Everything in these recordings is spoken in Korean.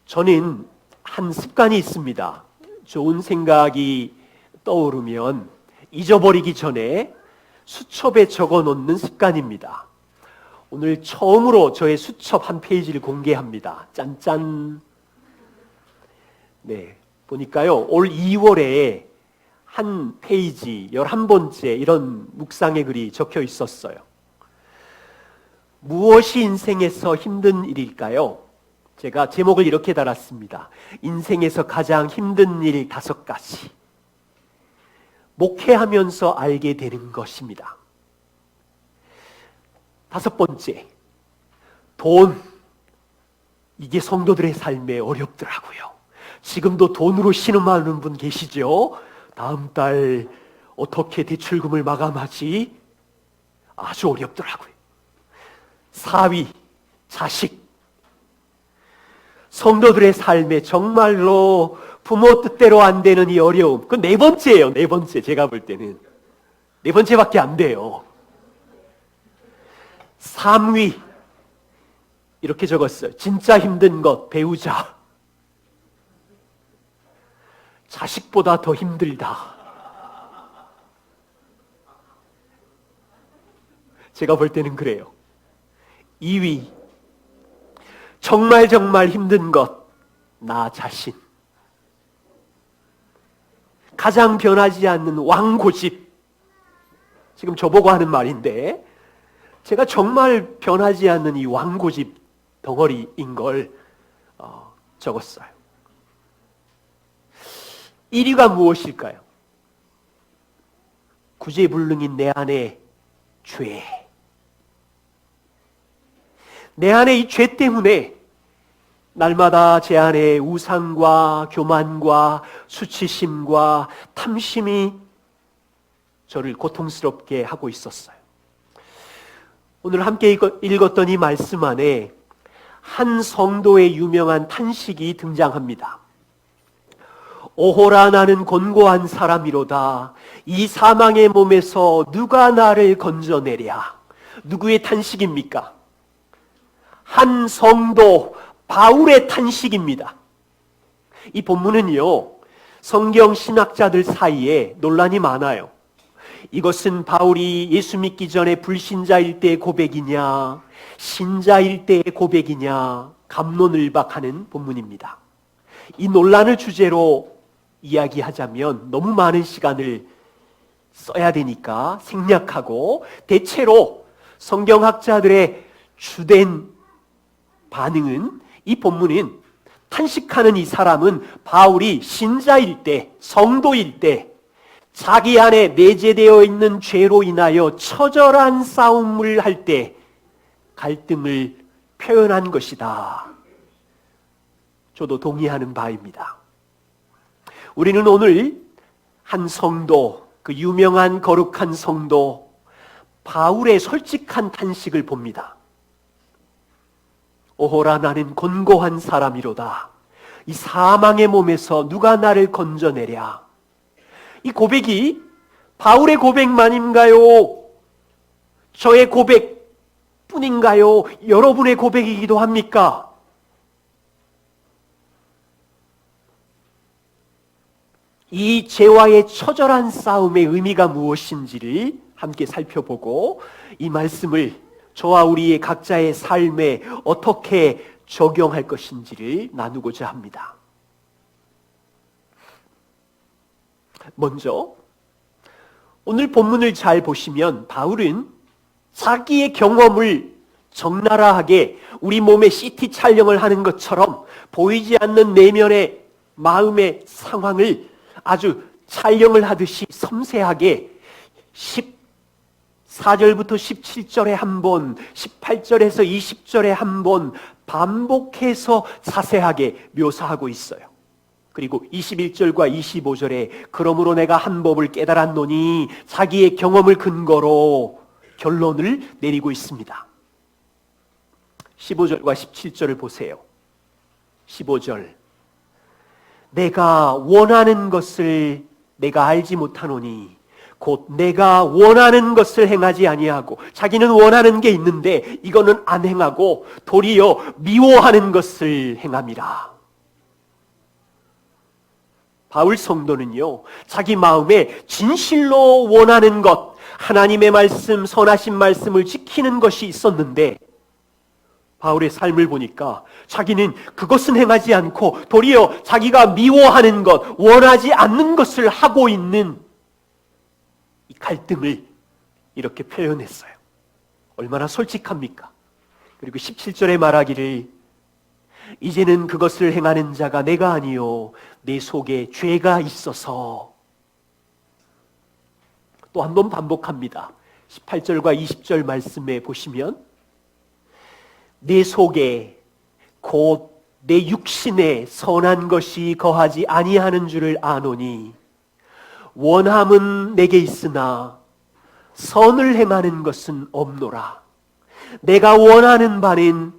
저는 한 습관이 있습니다. 좋은 생각이 떠오르면 잊어버리기 전에 수첩에 적어 놓는 습관입니다. 오늘 처음으로 저의 수첩 한 페이지를 공개합니다. 짠짠. 네, 보니까요, 올 2월에 한 페이지 11번째 이런 묵상의 글이 적혀 있었어요. 무엇이 인생에서 힘든 일일까요? 제가 제목을 이렇게 달았습니다. 인생에서 가장 힘든 일 5가지. 목회하면서 알게 되는 것입니다. 5번째, 돈. 이게 성도들의 삶에 어렵더라고요. 지금도 돈으로 신음하는 분 계시죠? 다음 달 어떻게 대출금을 마감하지? 아주 어렵더라고요. 4위, 자식. 성도들의 삶에 정말로 부모 뜻대로 안 되는 이 어려움. 그건 4번째예요. 4번째. 제가 볼 때는 4번째밖에 안 돼요. 3위, 이렇게 적었어요. 진짜 힘든 것, 배우자. 자식보다 더 힘들다. 제가 볼 때는 그래요. 2위, 정말 힘든 것, 나 자신. 가장 변하지 않는 왕고집. 지금 저보고 하는 말인데 제가 정말 변하지 않는 이 왕고집 덩어리인 걸 적었어요. 1위가 무엇일까요? 구제불능인 내 안의 죄. 내 안의 이 죄 때문에 날마다 제 안에 우상과 교만과 수치심과 탐심이 저를 고통스럽게 하고 있었어요. 오늘 함께 읽었던 이 말씀 안에 한 성도의 유명한 탄식이 등장합니다. 오호라, 나는 곤고한 사람이로다. 이 사망의 몸에서 누가 나를 건져내랴. 누구의 탄식입니까? 한 성도 바울의 탄식입니다. 이 본문은요, 성경 신학자들 사이에 논란이 많아요. 이것은 바울이 예수 믿기 전에 불신자일 때의 고백이냐, 신자일 때의 고백이냐, 갑론을박하는 본문입니다. 이 논란을 주제로 이야기하자면 너무 많은 시간을 써야 되니까 생략하고, 대체로 성경학자들의 주된 반응은, 이 본문은 탄식하는 이 사람은 바울이 신자일 때, 성도일 때 자기 안에 내재되어 있는 죄로 인하여 처절한 싸움을 할 때 갈등을 표현한 것이다. 저도 동의하는 바입니다. 우리는 오늘 한 성도, 그 유명한 거룩한 성도 바울의 솔직한 탄식을 봅니다. 오호라, 나는 곤고한 사람이로다. 이 사망의 몸에서 누가 나를 건져내랴. 이 고백이 바울의 고백만인가요? 저의 고백뿐인가요? 여러분의 고백이기도 합니까? 이 죄와의 처절한 싸움의 의미가 무엇인지를 함께 살펴보고, 이 말씀을 저와 우리의 각자의 삶에 어떻게 적용할 것인지를 나누고자 합니다. 먼저 오늘 본문을 잘 보시면 바울은 자기의 경험을 적나라하게 우리 몸에 CT 촬영을 하는 것처럼 보이지 않는 내면의 마음의 상황을 아주 촬영을 하듯이 섬세하게 14절부터 17절에 한 번, 18절에서 20절에 한 번 반복해서 자세하게 묘사하고 있어요. 그리고 21절과 25절에 그러므로 내가 한 법을 깨달았노니, 자기의 경험을 근거로 결론을 내리고 있습니다. 15절과 17절을 보세요. 15절, 내가 원하는 것을 내가 알지 못하노니, 곧 내가 원하는 것을 행하지 아니하고, 자기는 원하는 게 있는데 이거는 안 행하고 도리어 미워하는 것을 행함이라. 바울 성도는요, 자기 마음에 진실로 원하는 것, 하나님의 말씀, 선하신 말씀을 지키는 것이 있었는데, 바울의 삶을 보니까 자기는 그것은 행하지 않고 도리어 자기가 미워하는 것, 원하지 않는 것을 하고 있는 이 갈등을 이렇게 표현했어요. 얼마나 솔직합니까? 그리고 17절에 말하기를 이제는 그것을 행하는 자가 내가 아니요 내 속에 죄가 있어서. 또 한 번 반복합니다. 18절과 20절 말씀에 보시면 내 속에 곧 내 육신에 선한 것이 거하지 아니하는 줄을 아노니 원함은 내게 있으나 선을 행하는 것은 없노라. 내가 원하는 바는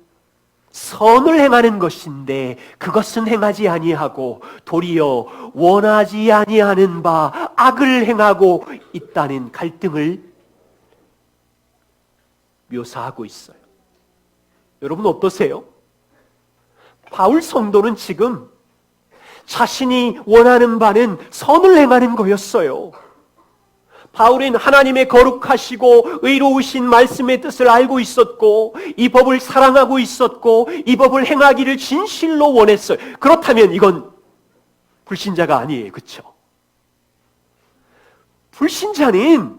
선을 행하는 것인데 그것은 행하지 아니하고 도리어 원하지 아니하는 바 악을 행하고 있다는 갈등을 묘사하고 있어요. 여러분 어떠세요? 바울 성도는 지금 자신이 원하는 바는 선을 행하는 거였어요. 바울은 하나님의 거룩하시고 의로우신 말씀의 뜻을 알고 있었고 이 법을 사랑하고 있었고 이 법을 행하기를 진실로 원했어요. 그렇다면 이건 불신자가 아니에요. 그렇죠? 불신자는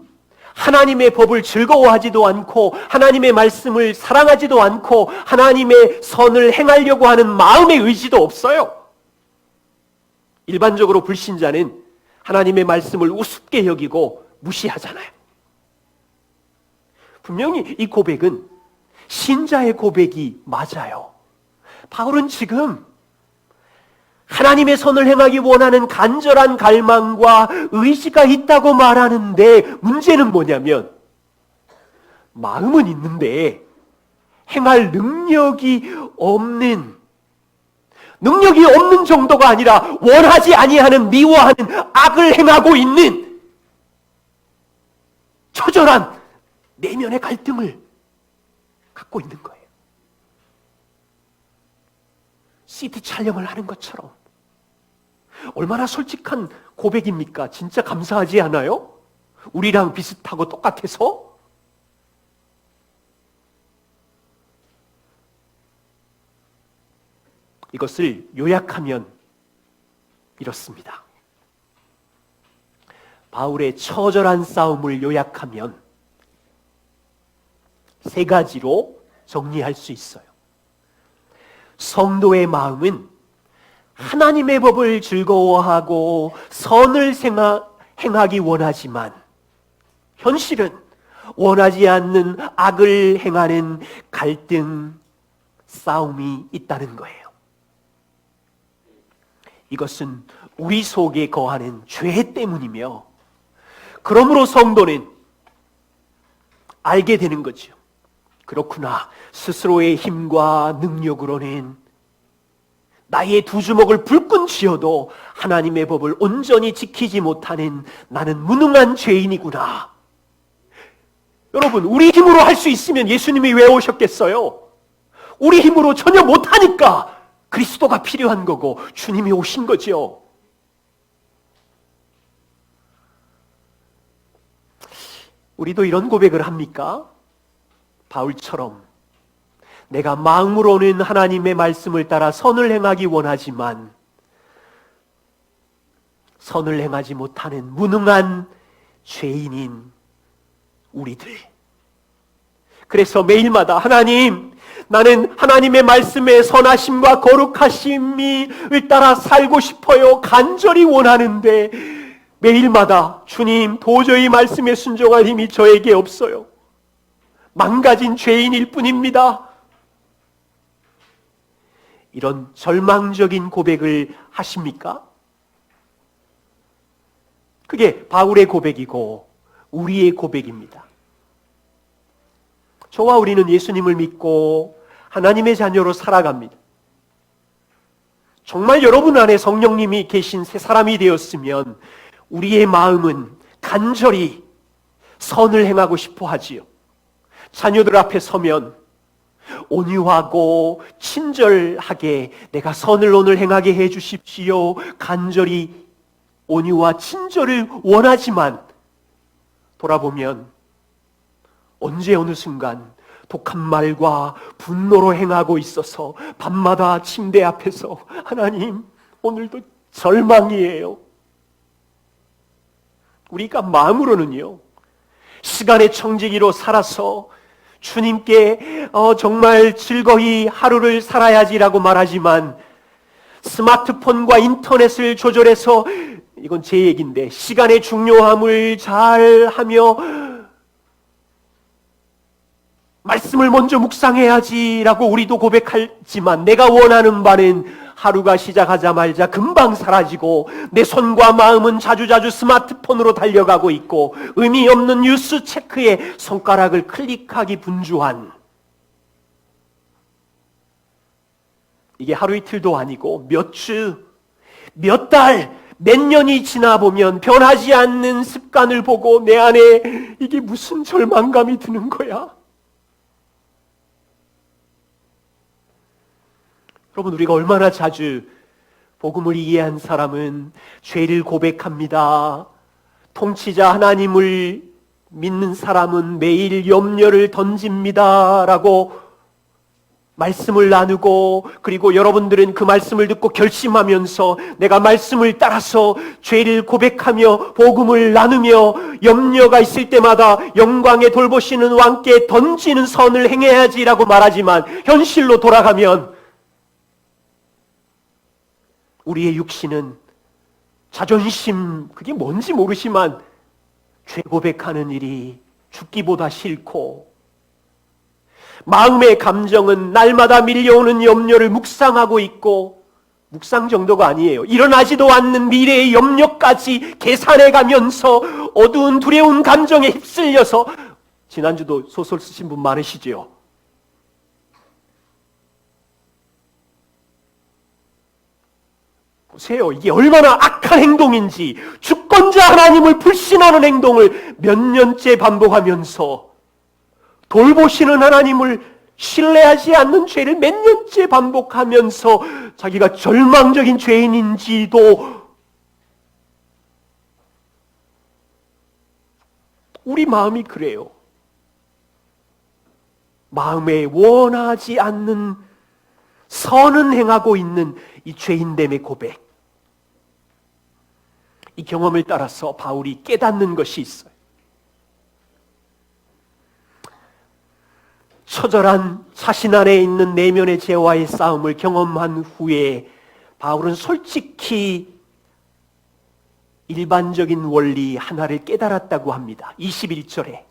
하나님의 법을 즐거워하지도 않고 하나님의 말씀을 사랑하지도 않고 하나님의 선을 행하려고 하는 마음의 의지도 없어요. 일반적으로 불신자는 하나님의 말씀을 우습게 여기고 무시하잖아요. 분명히 이 고백은 신자의 고백이 맞아요. 바울은 지금 하나님의 선을 행하기 원하는 간절한 갈망과 의지가 있다고 말하는데 문제는 뭐냐면 마음은 있는데 행할 능력이 없는 정도가 아니라 원하지 아니하는 미워하는 악을 행하고 있는 처절한 내면의 갈등을 갖고 있는 거예요. CD 촬영을 하는 것처럼. 얼마나 솔직한 고백입니까? 진짜 감사하지 않아요? 우리랑 비슷하고 똑같아서? 이것을 요약하면 이렇습니다. 바울의 처절한 싸움을 요약하면 세 가지로 정리할 수 있어요. 성도의 마음은 하나님의 법을 즐거워하고 선을 행하기 원하지만 현실은 원하지 않는 악을 행하는 갈등, 싸움이 있다는 거예요. 이것은 우리 속에 거하는 죄 때문이며 그러므로 성도는 알게 되는 거죠. 그렇구나. 스스로의 힘과 능력으로는 나의 두 주먹을 불끈 쥐어도 하나님의 법을 온전히 지키지 못하는 나는 무능한 죄인이구나. 여러분, 우리 힘으로 할 수 있으면 예수님이 왜 오셨겠어요? 우리 힘으로 전혀 못하니까 그리스도가 필요한 거고 주님이 오신 거죠. 우리도 이런 고백을 합니까? 바울처럼 내가 마음으로는 하나님의 말씀을 따라 선을 행하기 원하지만 선을 행하지 못하는 무능한 죄인인 우리들. 그래서 매일마다 하나님, 나는 하나님의 말씀의 선하심과 거룩하심을 따라 살고 싶어요. 간절히 원하는데 매일마다 주님, 도저히 말씀에 순종할 힘이 저에게 없어요. 망가진 죄인일 뿐입니다. 이런 절망적인 고백을 하십니까? 그게 바울의 고백이고 우리의 고백입니다. 저와 우리는 예수님을 믿고 하나님의 자녀로 살아갑니다. 정말 여러분 안에 성령님이 계신 새 사람이 되었으면 우리의 마음은 간절히 선을 행하고 싶어 하지요. 자녀들 앞에 서면 온유하고 친절하게 내가 선을 오늘 행하게 해 주십시오. 간절히 온유와 친절을 원하지만 돌아보면 언제 어느 순간 독한 말과 분노로 행하고 있어서 밤마다 침대 앞에서 하나님 오늘도 절망이에요. 우리가 마음으로는요 시간의 청지기로 살아서 주님께 정말 즐거이 하루를 살아야지라고 말하지만 스마트폰과 인터넷을 조절해서 이건 제 얘기인데 시간의 중요함을 잘 하며 말씀을 먼저 묵상해야지라고 우리도 고백하지만 내가 원하는 바는 하루가 시작하자마자 금방 사라지고 내 손과 마음은 자주자주 스마트폰으로 달려가고 있고 의미 없는 뉴스 체크에 손가락을 클릭하기 분주한 이게 하루 이틀도 아니고 몇 주, 몇 달, 몇 년이 지나 보면 변하지 않는 습관을 보고 내 안에 이게 무슨 절망감이 드는 거야? 여러분 우리가 얼마나 자주 복음을 이해한 사람은 죄를 고백합니다. 통치자 하나님을 믿는 사람은 매일 염려를 던집니다. 라고 말씀을 나누고 그리고 여러분들은 그 말씀을 듣고 결심하면서 내가 말씀을 따라서 죄를 고백하며 복음을 나누며 염려가 있을 때마다 영광의 돌보시는 왕께 던지는 선을 행해야지라고 말하지만 현실로 돌아가면 우리의 육신은 자존심 그게 뭔지 모르지만 죄 고백하는 일이 죽기보다 싫고 마음의 감정은 날마다 밀려오는 염려를 묵상하고 있고 묵상 정도가 아니에요. 일어나지도 않는 미래의 염려까지 계산해가면서 어두운 두려운 감정에 휩쓸려서 지난주도 소설 쓰신 분 많으시죠? 보세요. 이게 얼마나 악한 행동인지 주권자 하나님을 불신하는 행동을 몇 년째 반복하면서 돌보시는 하나님을 신뢰하지 않는 죄를 몇 년째 반복하면서 자기가 절망적인 죄인인지도 우리 마음이 그래요. 마음에 원하지 않는 선은 행하고 있는 이 죄인됨의 고백. 이 경험을 따라서 바울이 깨닫는 것이 있어요. 처절한 자신 안에 있는 내면의 죄와의 싸움을 경험한 후에 바울은 솔직히 일반적인 원리 하나를 깨달았다고 합니다. 21절에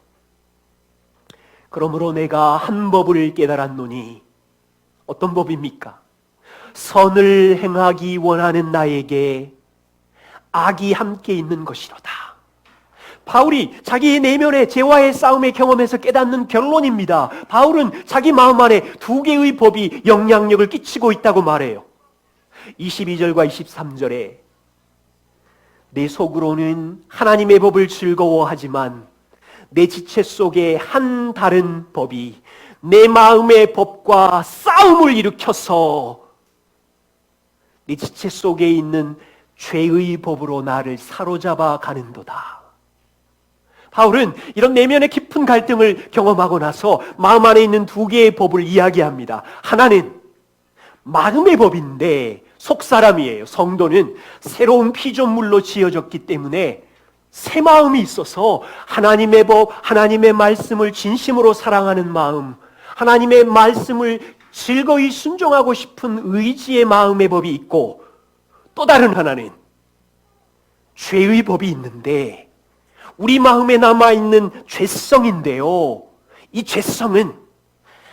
그러므로 내가 한 법을 깨달았노니 어떤 법입니까? 선을 행하기 원하는 나에게 악이 함께 있는 것이로다. 바울이 자기의 내면의 죄와의 싸움의 경험에서 깨닫는 결론입니다. 바울은 자기 마음 안에 두 개의 법이 영향력을 끼치고 있다고 말해요. 22절과 23절에 내 속으로는 하나님의 법을 즐거워하지만 내 지체 속에 한 다른 법이 내 마음의 법과 싸움을 일으켜서 내 지체 속에 있는 죄의 법으로 나를 사로잡아 가는도다. 바울은 이런 내면의 깊은 갈등을 경험하고 나서 마음 안에 있는 두 개의 법을 이야기합니다. 하나는 마음의 법인데 속사람이에요. 성도는 새로운 피조물로 지어졌기 때문에 새 마음이 있어서 하나님의 법, 하나님의 말씀을 진심으로 사랑하는 마음, 하나님의 말씀을 즐거이 순종하고 싶은 의지의 마음의 법이 있고 또 다른 하나는 죄의 법이 있는데 우리 마음에 남아있는 죄성인데요. 이 죄성은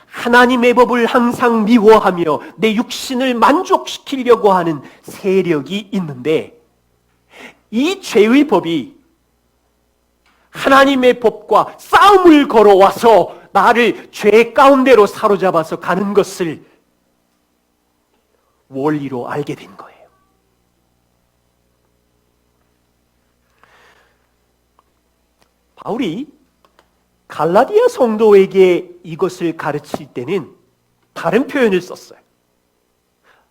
하나님의 법을 항상 미워하며 내 육신을 만족시키려고 하는 세력이 있는데 이 죄의 법이 하나님의 법과 싸움을 걸어와서 나를 죄 가운데로 사로잡아서 가는 것을 원리로 알게 된 거예요. 바울이 갈라디아 성도에게 이것을 가르칠 때는 다른 표현을 썼어요.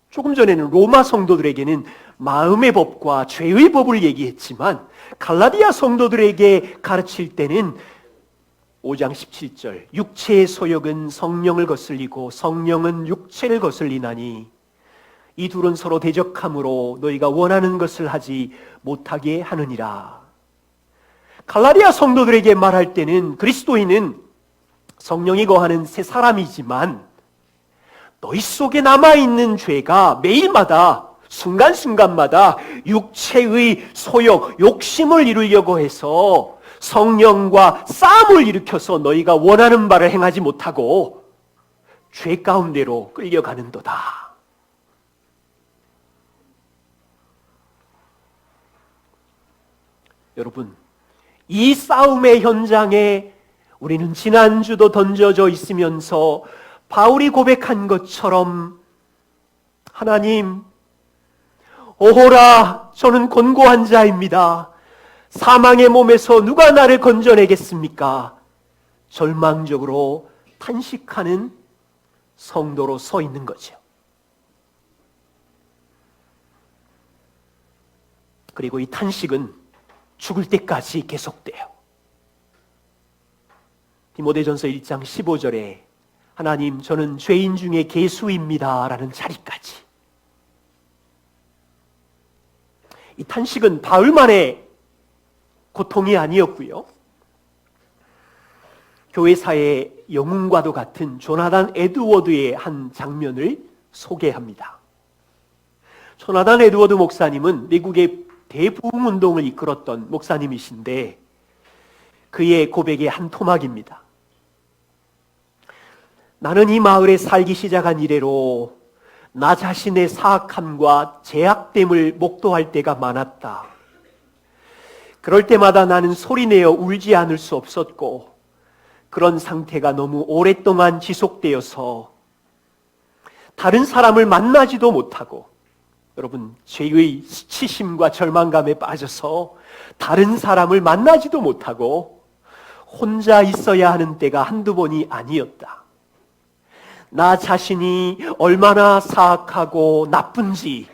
조금 전에는 로마 성도들에게는 마음의 법과 죄의 법을 얘기했지만 갈라디아 성도들에게 가르칠 때는 5장 17절 육체의 소욕은 성령을 거슬리고 성령은 육체를 거슬리나니 이 둘은 서로 대적함으로 너희가 원하는 것을 하지 못하게 하느니라. 갈라디아 성도들에게 말할 때는 그리스도인은 성령이 거하는 새 사람이지만 너희 속에 남아있는 죄가 매일마다 순간순간마다 육체의 소욕, 욕심을 이루려고 해서 성령과 싸움을 일으켜서 너희가 원하는 바를 행하지 못하고 죄 가운데로 끌려가는도다. 여러분, 이 싸움의 현장에 우리는 지난주도 던져져 있으면서 바울이 고백한 것처럼 하나님, 오호라, 저는 곤고한 자입니다. 사망의 몸에서 누가 나를 건져내겠습니까? 절망적으로 탄식하는 성도로 서 있는 거죠. 그리고 이 탄식은 죽을 때까지 계속돼요. 디모데전서 1장 15절에 하나님, 저는 죄인 중에 괴수입니다 라는 자리까지. 이 탄식은 바울만의 고통이 아니었고요. 교회사의 영웅과도 같은 조나단 에드워드의 한 장면을 소개합니다. 조나단 에드워드 목사님은 미국의 대부흥운동을 이끌었던 목사님이신데 그의 고백의 한 토막입니다. 나는 이 마을에 살기 시작한 이래로 나 자신의 사악함과 제약됨을 목도할 때가 많았다. 그럴 때마다 나는 소리내어 울지 않을 수 없었고 그런 상태가 너무 오랫동안 지속되어서 다른 사람을 만나지도 못하고, 여러분, 죄의 수치심과 절망감에 빠져서 다른 사람을 만나지도 못하고 혼자 있어야 하는 때가 한두 번이 아니었다. 나 자신이 얼마나 사악하고 나쁜지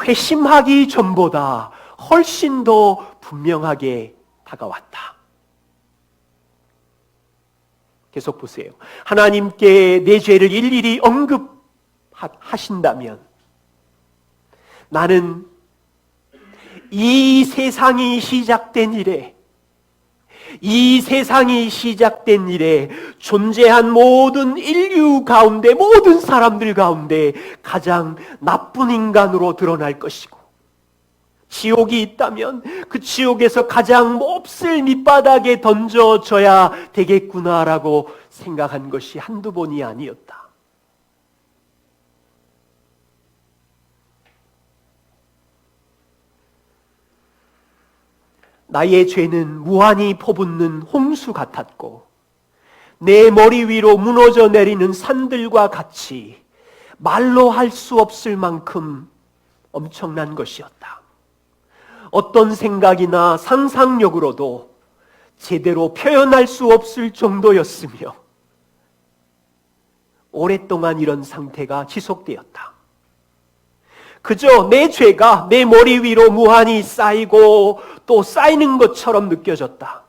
회심하기 전보다 훨씬 더 분명하게 다가왔다. 계속 보세요. 하나님께 내 죄를 일일이 언급하신다면 나는 이 세상이 시작된 이래 존재한 모든 인류 가운데, 모든 사람들 가운데 가장 나쁜 인간으로 드러날 것이고, 지옥이 있다면 그 지옥에서 가장 몹쓸 밑바닥에 던져져야 되겠구나라고 생각한 것이 한두 번이 아니었다. 나의 죄는 무한히 퍼붓는 홍수 같았고 내 머리 위로 무너져 내리는 산들과 같이 말로 할 수 없을 만큼 엄청난 것이었다. 어떤 생각이나 상상력으로도 제대로 표현할 수 없을 정도였으며 오랫동안 이런 상태가 지속되었다. 그저 내 죄가 내 머리 위로 무한히 쌓이고 또 쌓이는 것처럼 느껴졌다.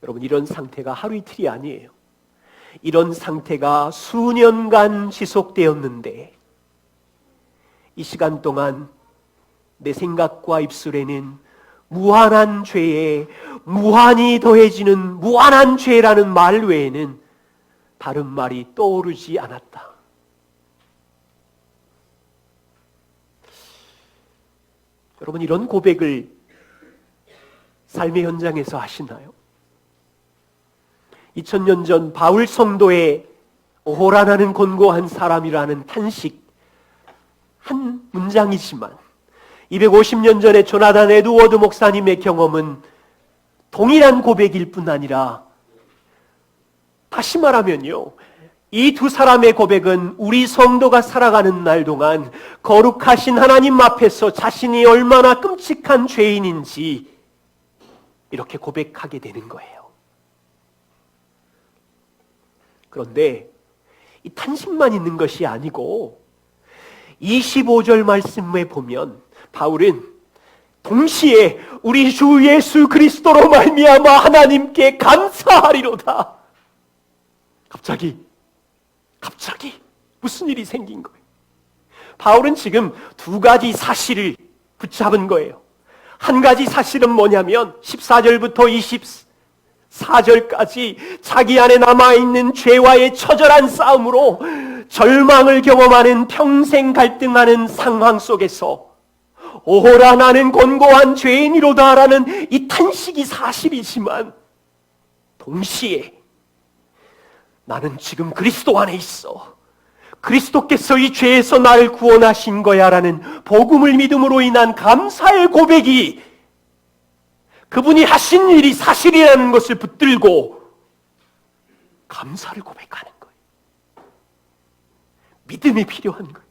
여러분, 이런 상태가 하루 이틀이 아니에요. 이런 상태가 수년간 지속되었는데 이 시간 동안 내 생각과 입술에는 무한한 죄에 무한히 더해지는 무한한 죄라는 말 외에는 다른 말이 떠오르지 않았다. 여러분, 이런 고백을 삶의 현장에서 하시나요? 2000년 전 바울 성도의 오호라 나는 곤고한 사람이라는 탄식 한 문장이지만 250년 전에 조나단 에드워드 목사님의 경험은 동일한 고백일 뿐 아니라, 다시 말하면요, 이 두 사람의 고백은 우리 성도가 살아가는 날 동안 거룩하신 하나님 앞에서 자신이 얼마나 끔찍한 죄인인지 이렇게 고백하게 되는 거예요. 그런데 이 탄식만 있는 것이 아니고 25절 말씀에 보면 바울은 동시에 우리 주 예수 그리스도로 말미암아 하나님께 감사하리로다. 갑자기 무슨 일이 생긴 거예요? 바울은 지금 두 가지 사실을 붙잡은 거예요. 한 가지 사실은 뭐냐면 14절부터 24절까지 자기 안에 남아있는 죄와의 처절한 싸움으로 절망을 경험하는 평생 갈등하는 상황 속에서 오호라 나는 곤고한 죄인이로다 라는 이 탄식이 사실이지만 동시에 나는 지금 그리스도 안에 있어. 그리스도께서 이 죄에서 나를 구원하신 거야 라는 복음을 믿음으로 인한 감사의 고백이 그분이 하신 일이 사실이라는 것을 붙들고 감사를 고백하는 거예요. 믿음이 필요한 거예요.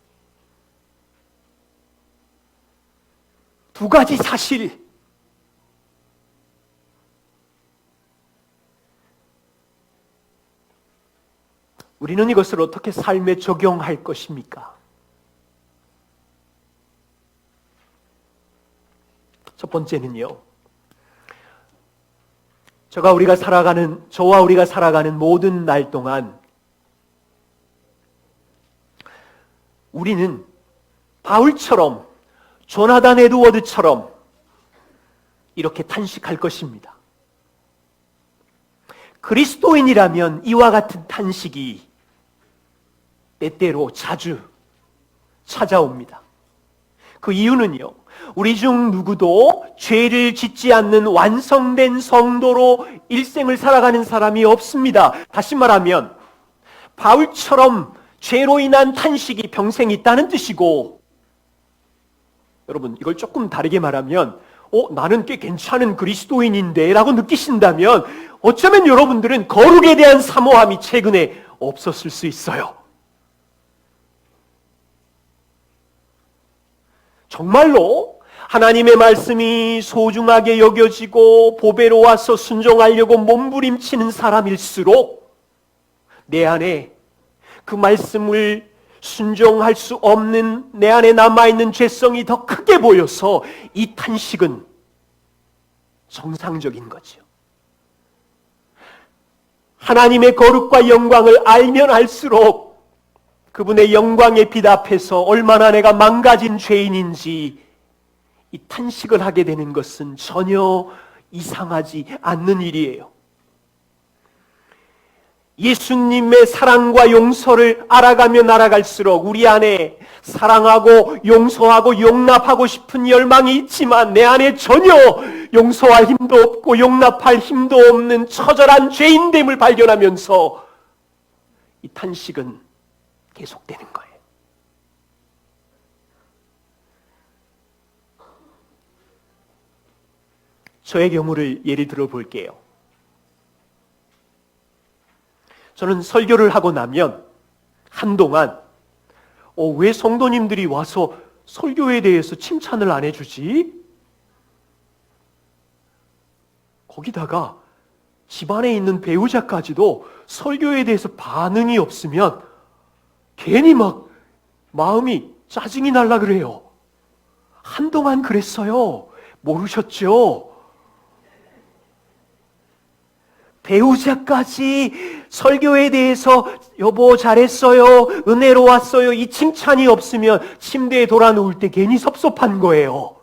두 가지 사실. 우리는 이것을 어떻게 삶에 적용할 것입니까? 첫 번째는요. 저와 우리가 살아가는 모든 날 동안 우리는 바울처럼 조나단 에드워드처럼 이렇게 탄식할 것입니다. 그리스도인이라면 이와 같은 탄식이 때때로 자주 찾아옵니다. 그 이유는요, 우리 중 누구도 죄를 짓지 않는 완성된 성도로 일생을 살아가는 사람이 없습니다. 다시 말하면 바울처럼 죄로 인한 탄식이 평생 있다는 뜻이고, 여러분 이걸 조금 다르게 말하면 나는 꽤 괜찮은 그리스도인인데 라고 느끼신다면 어쩌면 여러분들은 거룩에 대한 사모함이 최근에 없었을 수 있어요. 정말로 하나님의 말씀이 소중하게 여겨지고 보배로 와서 순종하려고 몸부림치는 사람일수록 내 안에 그 말씀을 순종할 수 없는 내 안에 남아있는 죄성이 더 크게 보여서 이 탄식은 정상적인 거죠. 하나님의 거룩과 영광을 알면 알수록 그분의 영광의 빛 앞에서 얼마나 내가 망가진 죄인인지 이 탄식을 하게 되는 것은 전혀 이상하지 않는 일이에요. 예수님의 사랑과 용서를 알아가면 알아갈수록 우리 안에 사랑하고 용서하고 용납하고 싶은 열망이 있지만 내 안에 전혀 용서할 힘도 없고 용납할 힘도 없는 처절한 죄인됨을 발견하면서 이 탄식은 계속되는 거예요. 저의 경우를 예를 들어 볼게요. 저는 설교를 하고 나면 한동안 왜 성도님들이 와서 설교에 대해서 칭찬을 안 해주지? 거기다가 집안에 있는 배우자까지도 설교에 대해서 반응이 없으면 괜히 막 마음이 짜증이 날라 그래요. 한동안 그랬어요. 모르셨죠? 배우자까지 설교에 대해서 여보 잘했어요, 은혜로웠어요 이 칭찬이 없으면 침대에 돌아 누울 때 괜히 섭섭한 거예요.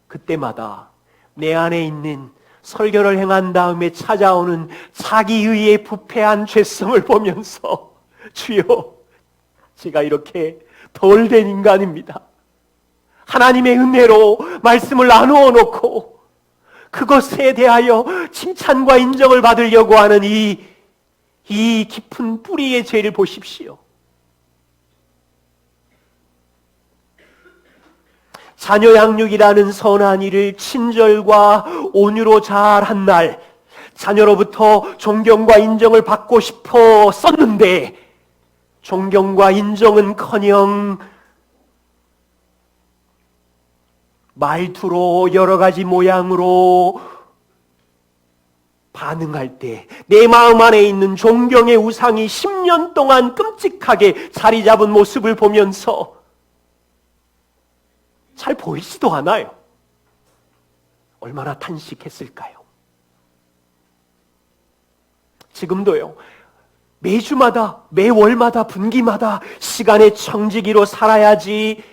그때마다 내 안에 있는 설교를 행한 다음에 찾아오는 자기의의 부패한 죄성을 보면서 주여, 제가 이렇게 덜된 인간입니다. 하나님의 은혜로 말씀을 나누어 놓고 그것에 대하여 칭찬과 인정을 받으려고 하는 이 깊은 뿌리의 죄를 보십시오. 자녀 양육이라는 선한 일을 친절과 온유로 잘한 날, 자녀로부터 존경과 인정을 받고 싶어 썼는데 존경과 인정은커녕 말투로 여러 가지 모양으로 반응할 때 내 마음 안에 있는 존경의 우상이 10년 동안 끔찍하게 자리 잡은 모습을 보면서 잘 보이지도 않아요. 얼마나 탄식했을까요? 지금도요. 매주마다, 매월마다, 분기마다 시간의 청지기로 살아야지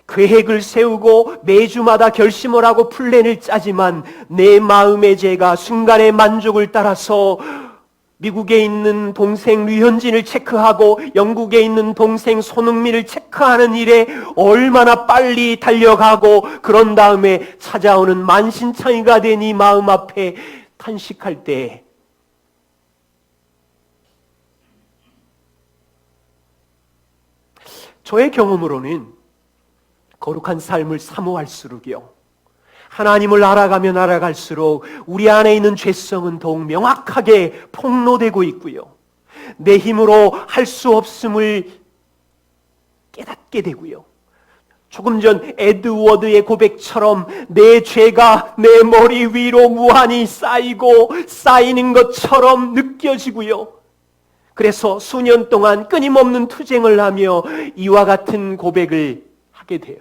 계획을 세우고 매주마다 결심을 하고 플랜을 짜지만 내 마음의 죄가 순간의 만족을 따라서 미국에 있는 동생 류현진을 체크하고 영국에 있는 동생 손흥민을 체크하는 일에 얼마나 빨리 달려가고 그런 다음에 찾아오는 만신창이가 된 이 마음 앞에 탄식할 때 저의 경험으로는 거룩한 삶을 사모할수록요, 하나님을 알아가면 알아갈수록 우리 안에 있는 죄성은 더욱 명확하게 폭로되고 있고요, 내 힘으로 할 수 없음을 깨닫게 되고요, 조금 전 에드워드의 고백처럼 내 죄가 내 머리 위로 무한히 쌓이고 쌓이는 것처럼 느껴지고요, 그래서 수년 동안 끊임없는 투쟁을 하며 이와 같은 고백을 하게 돼요.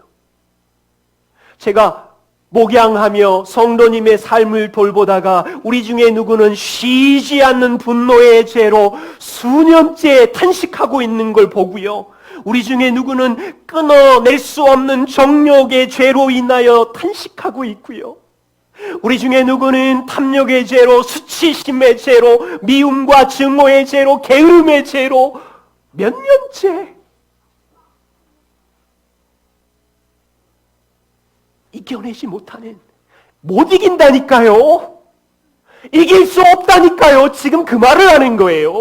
제가 목양하며 성도님의 삶을 돌보다가 우리 중에 누구는 쉬지 않는 분노의 죄로 수년째 탄식하고 있는 걸 보고요, 우리 중에 누구는 끊어낼 수 없는 정욕의 죄로 인하여 탄식하고 있고요, 우리 중에 누구는 탐욕의 죄로, 수치심의 죄로, 미움과 증오의 죄로, 게으름의 죄로 몇 년째 이겨내지 못하는, 못 이긴다니까요. 이길 수 없다니까요. 지금 그 말을 하는 거예요.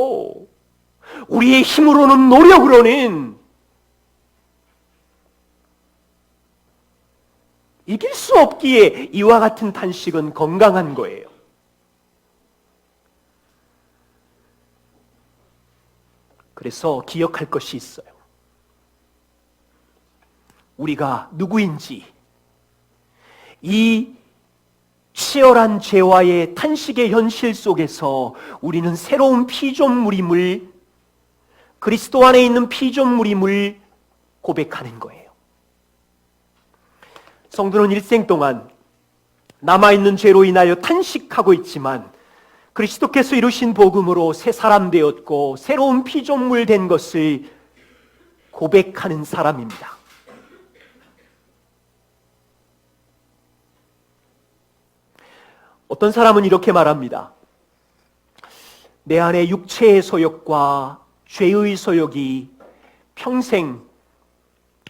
우리의 힘으로는, 노력으로는 이길 수 없기에 이와 같은 탄식은 건강한 거예요. 그래서 기억할 것이 있어요. 우리가 누구인지, 이 치열한 죄와의 탄식의 현실 속에서 우리는 새로운 피조물임을, 그리스도 안에 있는 피조물임을 고백하는 거예요. 성도는 일생 동안 남아있는 죄로 인하여 탄식하고 있지만 그리스도께서 이루신 복음으로 새 사람 되었고 새로운 피조물 된 것을 고백하는 사람입니다. 어떤 사람은 이렇게 말합니다. 내 안에 육체의 소욕과 죄의 소욕이 평생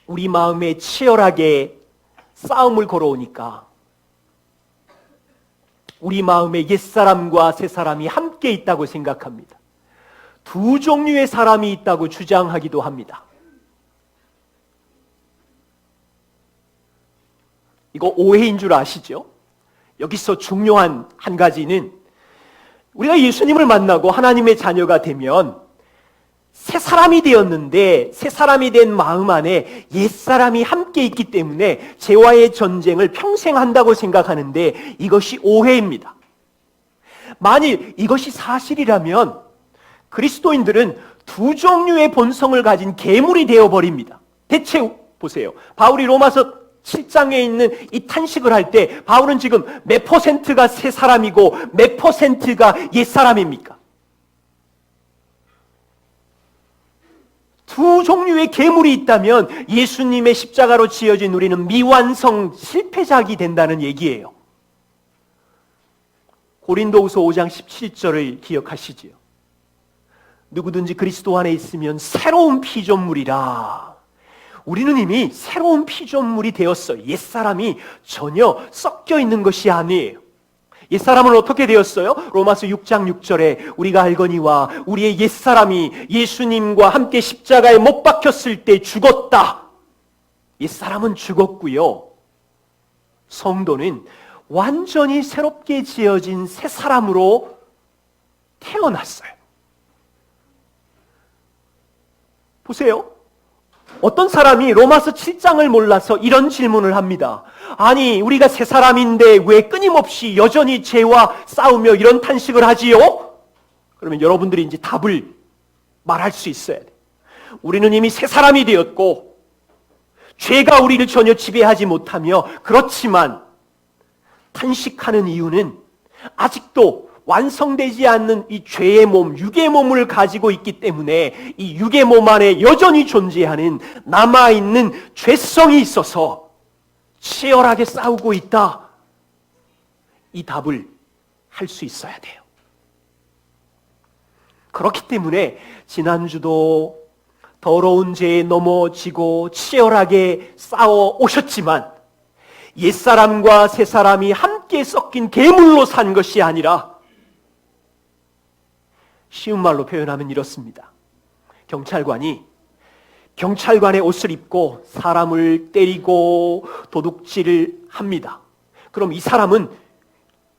우리 마음에 치열하게 싸움을 걸어오니까 우리 마음에 옛사람과 새사람이 함께 있다고 생각합니다. 두 종류의 사람이 있다고 주장하기도 합니다. 이거 오해인 줄 아시죠? 여기서 중요한 한 가지는 우리가 예수님을 만나고 하나님의 자녀가 되면 새 사람이 되었는데 새 사람이 된 마음 안에 옛사람이 함께 있기 때문에 죄와의 전쟁을 평생 한다고 생각하는데 이것이 오해입니다. 만일 이것이 사실이라면 그리스도인들은 두 종류의 본성을 가진 괴물이 되어버립니다. 대체 보세요. 바울이 로마서 7장에 있는 이 탄식을 할 때 바울은 지금 몇 퍼센트가 새 사람이고 몇 퍼센트가 옛 사람입니까? 두 종류의 괴물이 있다면 예수님의 십자가로 지어진 우리는 미완성 실패작이 된다는 얘기예요. 고린도후서 5장 17절을 기억하시지요. 누구든지 그리스도 안에 있으면 새로운 피조물이라. 우리는 이미 새로운 피조물이 되었어요. 옛사람이 전혀 섞여 있는 것이 아니에요. 옛사람은 어떻게 되었어요? 로마서 6장 6절에 우리가 알거니와 우리의 옛사람이 예수님과 함께 십자가에 못 박혔을 때 죽었다. 옛사람은 죽었고요. 성도는 완전히 새롭게 지어진 새 사람으로 태어났어요. 보세요. 어떤 사람이 로마서 7장을 몰라서 이런 질문을 합니다. 아니, 우리가 새 사람인데 왜 끊임없이 여전히 죄와 싸우며 이런 탄식을 하지요? 그러면 여러분들이 이제 답을 말할 수 있어야 돼. 우리는 이미 새 사람이 되었고 죄가 우리를 전혀 지배하지 못하며, 그렇지만 탄식하는 이유는 아직도 완성되지 않는 이 죄의 몸, 육의 몸을 가지고 있기 때문에 이 육의 몸 안에 여전히 존재하는 남아있는 죄성이 있어서 치열하게 싸우고 있다. 이 답을 할 수 있어야 돼요. 그렇기 때문에 지난주도 더러운 죄에 넘어지고 치열하게 싸워 오셨지만 옛사람과 새사람이 함께 섞인 괴물로 산 것이 아니라, 쉬운 말로 표현하면 이렇습니다. 경찰관의 옷을 입고 사람을 때리고 도둑질을 합니다. 그럼 이 사람은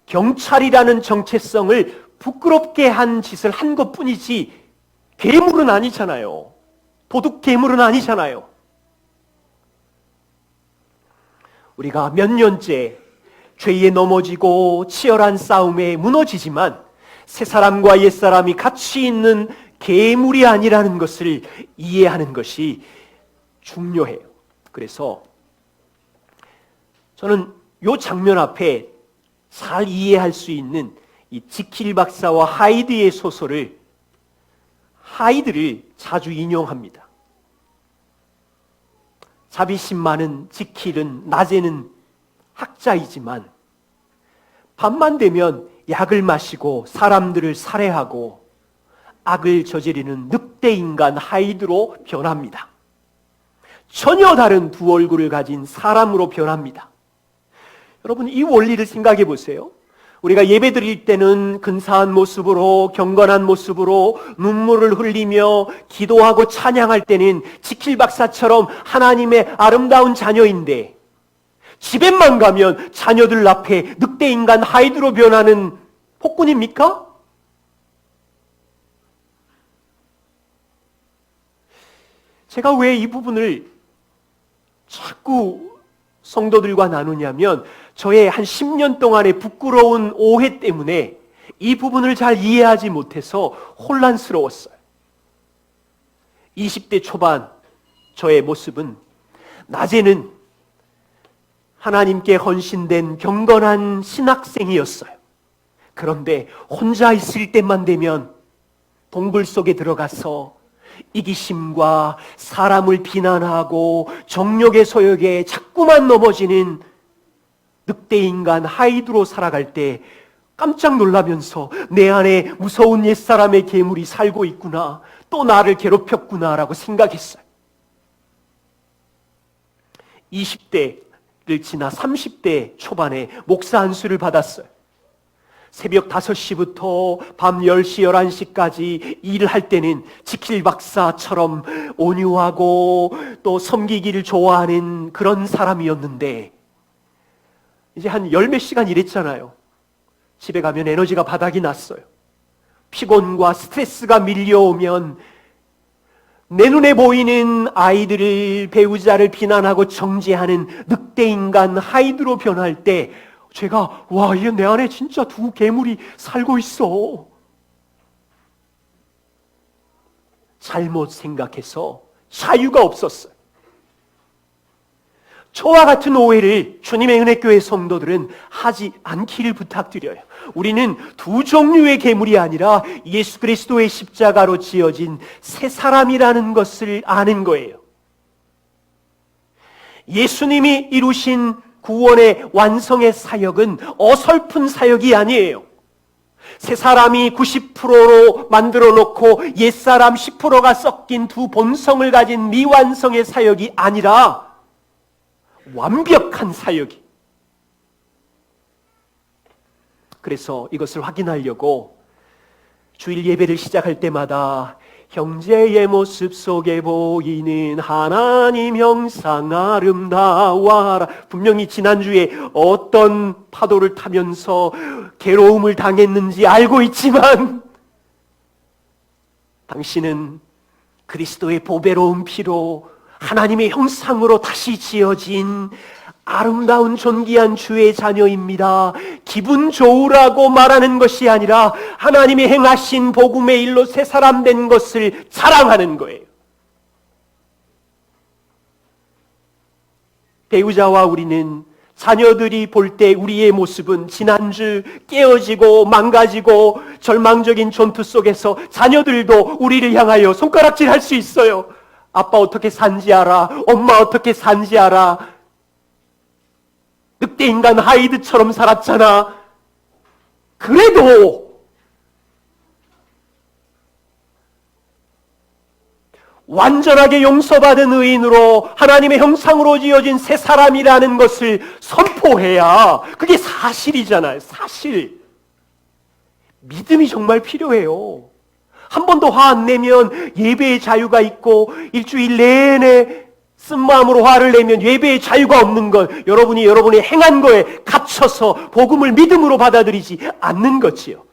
경찰이라는 정체성을 부끄럽게 한 짓을 한 것뿐이지 괴물은 아니잖아요. 도둑 괴물은 아니잖아요. 우리가 몇 년째 죄에 넘어지고 치열한 싸움에 무너지지만 새 사람과 옛 사람이 같이 있는 괴물이 아니라는 것을 이해하는 것이 중요해요. 그래서 저는 이 장면 앞에 잘 이해할 수 있는 이 지킬 박사와 하이드의 소설을, 하이드를 자주 인용합니다. 자비심 많은 지킬은 낮에는 학자이지만 밤만 되면 약을 마시고 사람들을 살해하고 악을 저지르는 늑대 인간 하이드로 변합니다. 전혀 다른 두 얼굴을 가진 사람으로 변합니다. 여러분, 이 원리를 생각해 보세요. 우리가 예배 드릴 때는 근사한 모습으로, 경건한 모습으로 눈물을 흘리며 기도하고 찬양할 때는 지킬 박사처럼 하나님의 아름다운 자녀인데, 집에만 가면 자녀들 앞에 늑대 인간 하이드로 변하는 폭군입니까? 제가 왜 이 부분을 자꾸 성도들과 나누냐면, 저의 한 10년 동안의 부끄러운 오해 때문에 이 부분을 잘 이해하지 못해서 혼란스러웠어요. 20대 초반 저의 모습은 낮에는 하나님께 헌신된 경건한 신학생이었어요. 그런데 혼자 있을 때만 되면 동굴 속에 들어가서 이기심과 사람을 비난하고 정욕의 소욕에 자꾸만 넘어지는 늑대인간 하이드로 살아갈 때 깜짝 놀라면서 내 안에 무서운 옛사람의 괴물이 살고 있구나, 또 나를 괴롭혔구나라고 생각했어요. 20대를 지나 30대 초반에 목사 안수를 받았어요. 새벽 5시부터 밤 10시, 11시까지 일을 할 때는 지킬 박사처럼 온유하고 또 섬기기를 좋아하는 그런 사람이었는데, 이제 한 열 몇 시간 일했잖아요. 집에 가면 에너지가 바닥이 났어요. 피곤과 스트레스가 밀려오면 내 눈에 보이는 아이들을, 배우자를 비난하고 정죄하는 늑대인간 하이드로 변할 때 제가, 와, 이게 내 안에 진짜 두 괴물이 살고 있어. 잘못 생각해서 자유가 없었어요. 저와 같은 오해를 주님의 은혜교회 성도들은 하지 않기를 부탁드려요. 우리는 두 종류의 괴물이 아니라 예수 그리스도의 십자가로 지어진 새 사람이라는 것을 아는 거예요. 예수님이 이루신 구원의 완성의 사역은 어설픈 사역이 아니에요. 새 사람이 90%로 만들어 놓고 옛사람 10%가 섞인 두 본성을 가진 미완성의 사역이 아니라 완벽한 사역이. 그래서 이것을 확인하려고 주일 예배를 시작할 때마다 형제의 모습 속에 보이는 하나님 형상 아름다워라. 분명히 지난주에 어떤 파도를 타면서 괴로움을 당했는지 알고 있지만 당신은 그리스도의 보배로운 피로 하나님의 형상으로 다시 지어진 아름다운 존귀한 주의 자녀입니다. 기분 좋으라고 말하는 것이 아니라 하나님이 행하신 복음의 일로 새 사람 된 것을 자랑하는 거예요. 배우자와 우리는 자녀들이 볼 때 우리의 모습은 지난주 깨어지고 망가지고 절망적인 전투 속에서 자녀들도 우리를 향하여 손가락질 할 수 있어요. 아빠 어떻게 산지 알아? 엄마 어떻게 산지 알아? 늑대인간 하이드처럼 살았잖아. 그래도 완전하게 용서받은 의인으로 하나님의 형상으로 지어진 새 사람이라는 것을 선포해야 그게 사실이잖아요. 사실. 믿음이 정말 필요해요. 한 번도 화 안 내면 예배의 자유가 있고 일주일 내내 쓴 마음으로 화를 내면 예배의 자유가 없는 것, 여러분이 행한 거에 갇혀서 복음을 믿음으로 받아들이지 않는 거지요.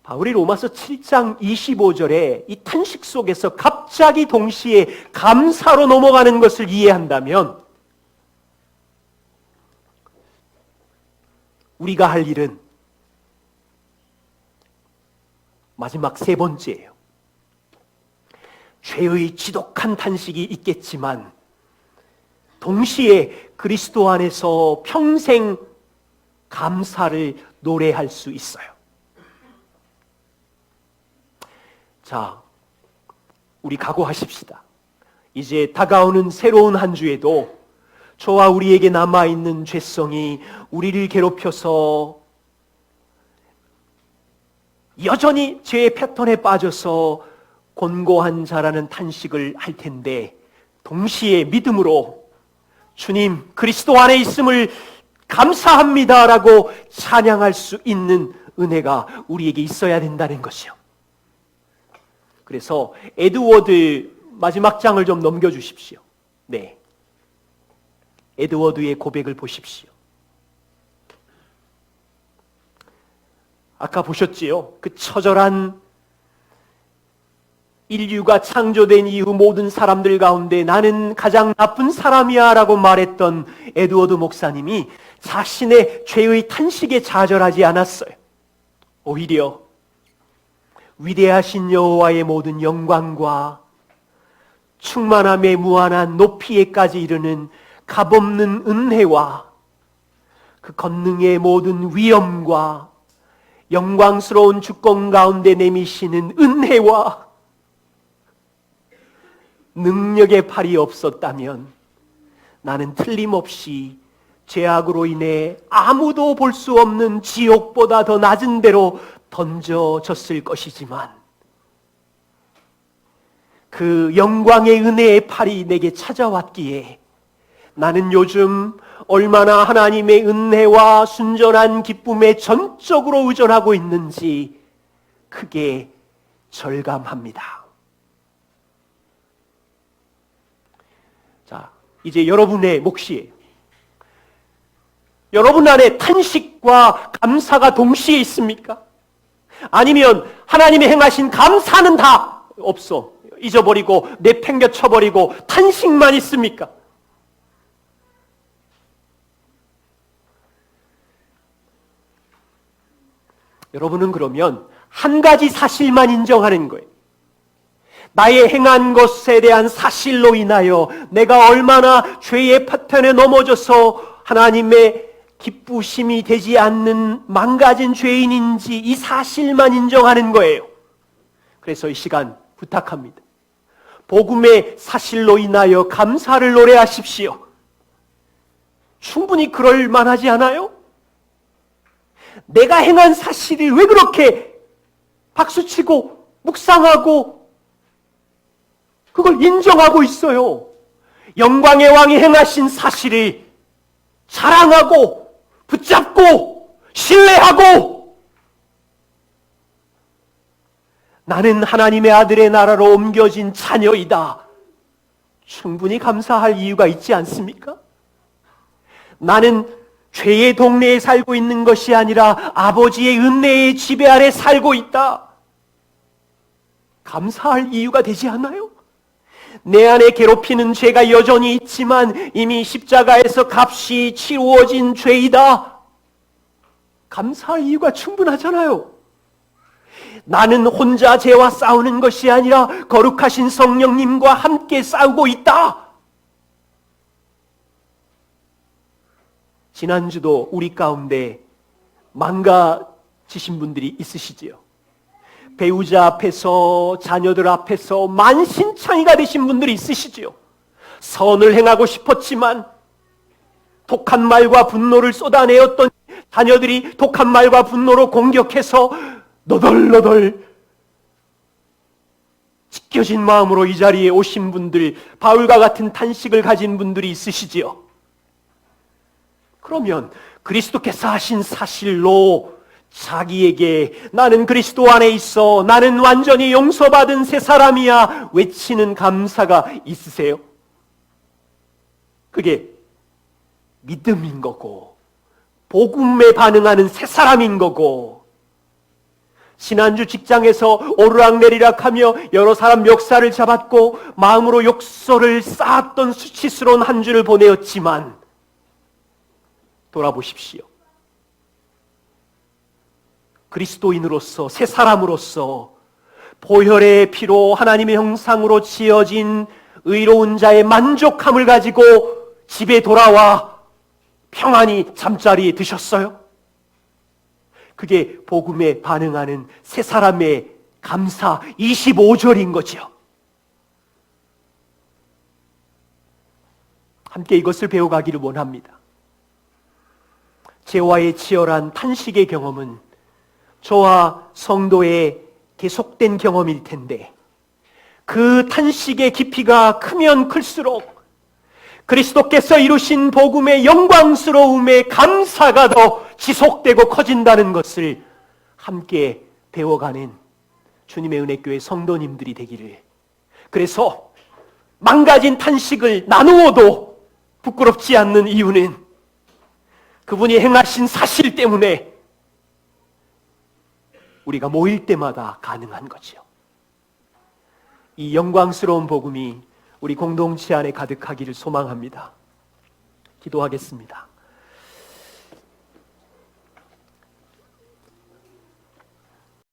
바울이 로마서 7장 25절에 이 탄식 속에서 갑자기 동시에 감사로 넘어가는 것을 이해한다면 우리가 할 일은 마지막 세 번째예요. 죄의 지독한 탄식이 있겠지만 동시에 그리스도 안에서 평생 감사를 노래할 수 있어요. 자, 우리 각오하십시다. 이제 다가오는 새로운 한 주에도 저와 우리에게 남아있는 죄성이 우리를 괴롭혀서 여전히 죄의 패턴에 빠져서 곤고한 자라는 탄식을 할 텐데 동시에 믿음으로 주님 그리스도 안에 있음을 감사합니다라고 찬양할 수 있는 은혜가 우리에게 있어야 된다는 것이요. 그래서 에드워드 마지막 장을 좀 넘겨주십시오. 네, 에드워드의 고백을 보십시오. 아까 보셨지요? 그 처절한 인류가 창조된 이후 모든 사람들 가운데 나는 가장 나쁜 사람이야 라고 말했던 에드워드 목사님이 자신의 죄의 탄식에 좌절하지 않았어요. 오히려 위대하신 여호와의 모든 영광과 충만함의 무한한 높이에까지 이르는 값없는 은혜와 그 권능의 모든 위엄과 영광스러운 주권 가운데 내미시는 은혜와 능력의 팔이 없었다면 나는 틀림없이 죄악으로 인해 아무도 볼 수 없는 지옥보다 더 낮은 데로 던져졌을 것이지만 그 영광의 은혜의 팔이 내게 찾아왔기에 나는 요즘 얼마나 하나님의 은혜와 순전한 기쁨에 전적으로 의존하고 있는지 크게 절감합니다. 자, 이제 여러분의 몫이에요. 여러분 안에 탄식과 감사가 동시에 있습니까? 아니면 하나님이 행하신 감사는 다 없어. 잊어버리고 내팽겨쳐버리고 탄식만 있습니까? 여러분은 그러면 한 가지 사실만 인정하는 거예요. 나의 행한 것에 대한 사실로 인하여 내가 얼마나 죄의 파편에 넘어져서 하나님의 기쁘심이 되지 않는 망가진 죄인인지 이 사실만 인정하는 거예요. 그래서 이 시간 부탁합니다. 복음의 사실로 인하여 감사를 노래하십시오. 충분히 그럴 만하지 않아요? 내가 행한 사실을 왜 그렇게 박수치고 묵상하고 그걸 인정하고 있어요? 영광의 왕이 행하신 사실을 자랑하고 붙잡고 신뢰하고 나는 하나님의 아들의 나라로 옮겨진 자녀이다. 충분히 감사할 이유가 있지 않습니까? 나는 죄의 동네에 살고 있는 것이 아니라 아버지의 은혜의 지배 아래 살고 있다. 감사할 이유가 되지 않나요? 내 안에 괴롭히는 죄가 여전히 있지만 이미 십자가에서 값이 치루어진 죄이다. 감사할 이유가 충분하잖아요. 나는 혼자 죄와 싸우는 것이 아니라 거룩하신 성령님과 함께 싸우고 있다. 지난주도 우리 가운데 망가지신 분들이 있으시지요. 배우자 앞에서, 자녀들 앞에서 만신창이가 되신 분들이 있으시지요. 선을 행하고 싶었지만 독한 말과 분노를 쏟아내었던 자녀들이 독한 말과 분노로 공격해서 너덜너덜 찢겨진 마음으로 이 자리에 오신 분들, 바울과 같은 탄식을 가진 분들이 있으시지요. 그러면 그리스도께서 하신 사실로 자기에게 나는 그리스도 안에 있어, 나는 완전히 용서받은 새 사람이야 외치는 감사가 있으세요? 그게 믿음인 거고 복음에 반응하는 새 사람인 거고, 지난주 직장에서 오르락내리락 하며 여러 사람 멱살을 잡았고 마음으로 욕설을 쌓았던 수치스러운 한 주를 보내었지만 돌아보십시오. 그리스도인으로서, 새 사람으로서 보혈의 피로 하나님의 형상으로 지어진 의로운 자의 만족함을 가지고 집에 돌아와 평안히 잠자리에 드셨어요? 그게 복음에 반응하는 새 사람의 감사 25절인 거죠. 함께 이것을 배워가기를 원합니다. 죄와의 치열한 탄식의 경험은 저와 성도의 계속된 경험일 텐데, 그 탄식의 깊이가 크면 클수록 그리스도께서 이루신 복음의 영광스러움의 감사가 더 지속되고 커진다는 것을 함께 배워가는 주님의 은혜교회 성도님들이 되기를, 그래서 망가진 탄식을 나누어도 부끄럽지 않는 이유는 그분이 행하신 사실 때문에 우리가 모일 때마다 가능한 거죠. 이 영광스러운 복음이 우리 공동체 안에 가득하기를 소망합니다. 기도하겠습니다.